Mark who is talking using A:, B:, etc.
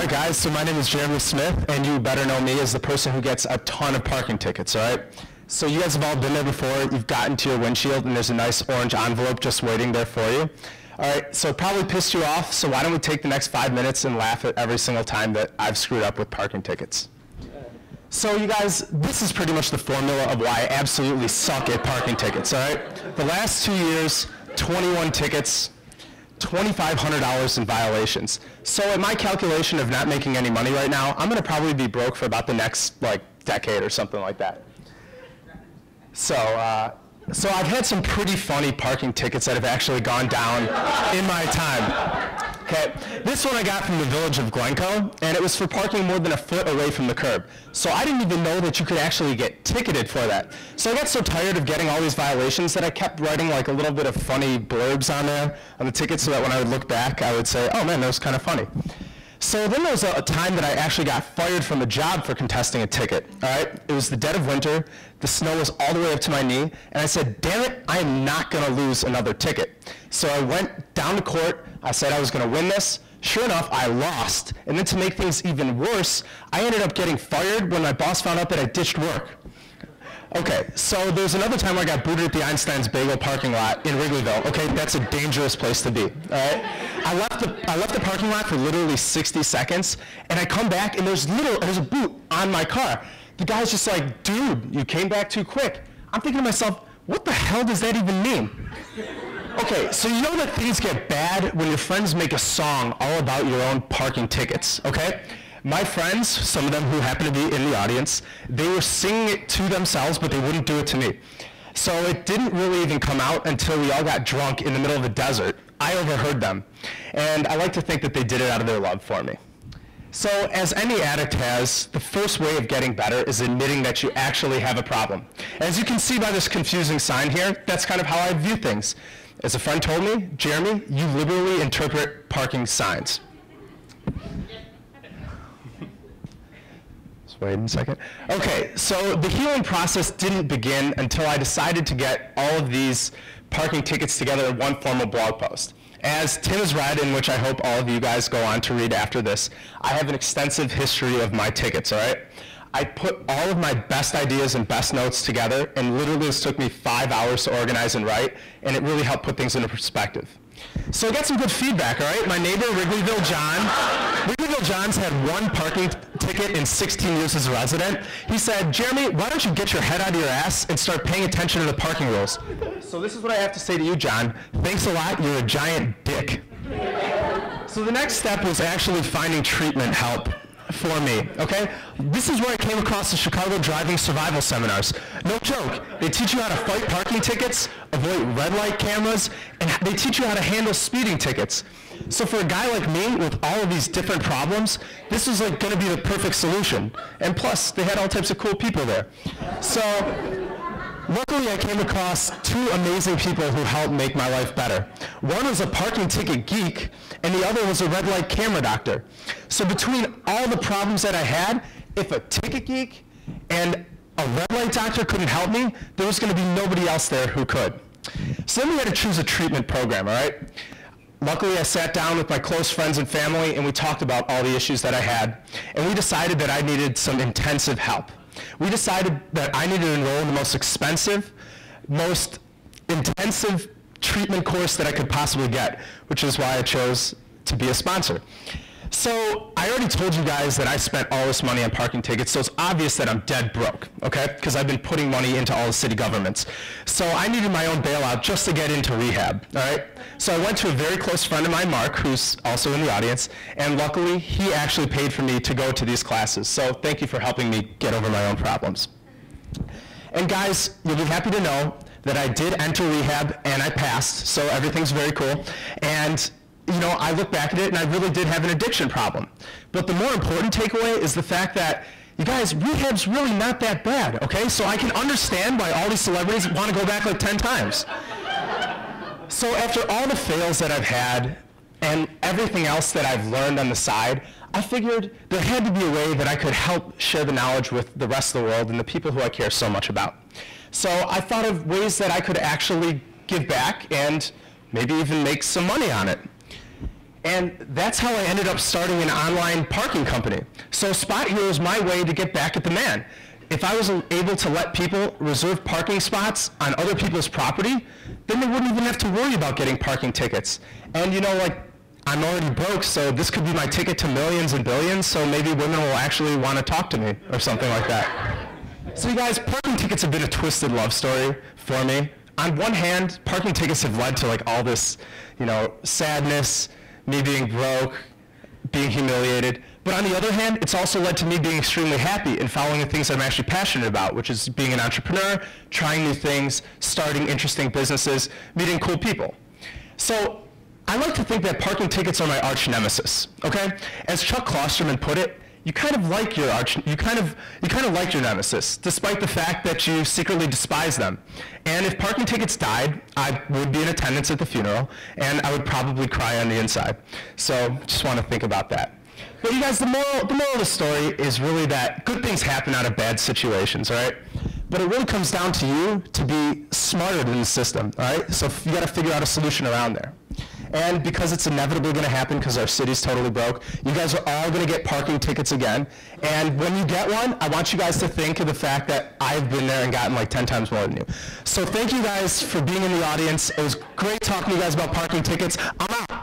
A: right, guys, so my name is Jeremy Smith, and you better know me as the person who gets a ton of parking tickets, all right? So you guys have all been there before. You've gotten to your windshield, and there's a nice orange envelope just waiting there for you. All right, so it probably pissed you off, so why don't we take the next 5 minutes and laugh at every single time that I've screwed up with parking tickets. So you guys, this is pretty much the formula of why I absolutely suck at parking tickets, all right? The last 2 years, 21 tickets, $2,500 in violations. So at my calculation of not making any money right now, I'm gonna probably be broke for about the next decade or something like that. So I've had some pretty funny parking tickets that have actually gone down in my time. Okay, this one I got from the village of Glencoe, and it was for parking more than a foot away from the curb. So I didn't even know that you could actually get ticketed for that. So I got so tired of getting all these violations that I kept writing like a little bit of funny blurbs on there, on the ticket, so that when I would look back, I would say, oh man, that was kind of funny. So then there was a time that I actually got fired from a job for contesting a ticket, all right? It was the dead of winter, the snow was all the way up to my knee, and I said, damn it, I am not gonna lose another ticket. So I went down to court, I said I was gonna win this. Sure enough, I lost. And then to make things even worse, I ended up getting fired when my boss found out that I ditched work. Okay, so there's another time where I got booted at the Einstein's Bagel parking lot in Wrigleyville. Okay, that's a dangerous place to be, all right? I left the parking lot for literally 60 seconds, and I come back, and there's a boot on my car. The guy's just like, dude, you came back too quick. I'm thinking to myself, what the hell does that even mean? Okay, so you know that things get bad when your friends make a song all about your own parking tickets, okay? My friends, some of them who happen to be in the audience, they were singing it to themselves, but they wouldn't do it to me. So it didn't really even come out until we all got drunk in the middle of a desert. I overheard them, and I like to think that they did it out of their love for me. So as any addict has, the first way of getting better is admitting that you actually have a problem. As you can see by this confusing sign here, that's kind of how I view things. As a friend told me, Jeremy, you liberally interpret parking signs. Wait a second. Okay, so the healing process didn't begin until I decided to get all of these parking tickets together in one formal blog post. As Tim has read, in which I hope all of you guys go on to read after this, I have an extensive history of my tickets, all right? I put all of my best ideas and best notes together, and literally this took me 5 hours to organize and write, and it really helped put things into perspective. So I got some good feedback, all right? My neighbor, Wrigleyville John's had one parking ticket in 16 years as a resident. He said, Jeremy, why don't you get your head out of your ass and start paying attention to the parking rules? So this is what I have to say to you, John. Thanks a lot, you're a giant dick. So the next step was actually finding treatment help for me, okay? This is where I came across the Chicago Driving Survival Seminars. No joke. They teach you how to fight parking tickets, avoid red light cameras, and they teach you how to handle speeding tickets. So for a guy like me with all of these different problems, this was like gonna be the perfect solution. And plus, they had all types of cool people there. So luckily, I came across two amazing people who helped make my life better. One was a parking ticket geek, and the other was a red light camera doctor. So between all the problems that I had, if a ticket geek and a red light doctor couldn't help me, there was going to be nobody else there who could. So then we had to choose a treatment program, all right? Luckily, I sat down with my close friends and family, and we talked about all the issues that I had, and we decided that I needed some intensive help. We decided that I needed to enroll in the most expensive, most intensive treatment course that I could possibly get, which is why I chose to be a sponsor. So I already told you guys that I spent all this money on parking tickets, so it's obvious that I'm dead broke, okay? Because I've been putting money into all the city governments. So I needed my own bailout just to get into rehab, all right? So I went to a very close friend of mine, Mark, who's also in the audience, and luckily he actually paid for me to go to these classes. So thank you for helping me get over my own problems. And guys, you'll be happy to know that I did enter rehab and I passed, so everything's very cool. And you know, I look back at it and I really did have an addiction problem. But the more important takeaway is the fact that, you guys, rehab's really not that bad, okay? So I can understand why all these celebrities want to go back like 10 times. So after all the fails that I've had and everything else that I've learned on the side, I figured there had to be a way that I could help share the knowledge with the rest of the world and the people who I care so much about. So I thought of ways that I could actually give back and maybe even make some money on it. And that's how I ended up starting an online parking company. So Spot Hero is my way to get back at the man. If I was able to let people reserve parking spots on other people's property, then they wouldn't even have to worry about getting parking tickets. And you know, like, I'm already broke, so this could be my ticket to millions and billions, so maybe women will actually want to talk to me or something like that. So you guys, parking tickets have been a twisted love story for me. On one hand, parking tickets have led to like all this, you know, sadness, me being broke, being humiliated. But on the other hand, it's also led to me being extremely happy and following the things that I'm actually passionate about, which is being an entrepreneur, trying new things, starting interesting businesses, meeting cool people. So I like to think that parking tickets are my arch nemesis, okay? As Chuck Klosterman put it, you kind of like your like your nemesis, despite the fact that you secretly despise them. And if parking tickets died, I would be in attendance at the funeral, and I would probably cry on the inside. So just want to think about that. But you guys, the moral of the story is really that good things happen out of bad situations, all right? But it really comes down to you to be smarter than the system, all right? So you got to figure out a solution around there. And because it's inevitably going to happen because our city's totally broke, you guys are all going to get parking tickets again. And when you get one, I want you guys to think of the fact that I've been there and gotten like 10 times more than you. So thank you guys for being in the audience. It was great talking to you guys about parking tickets. I'm out.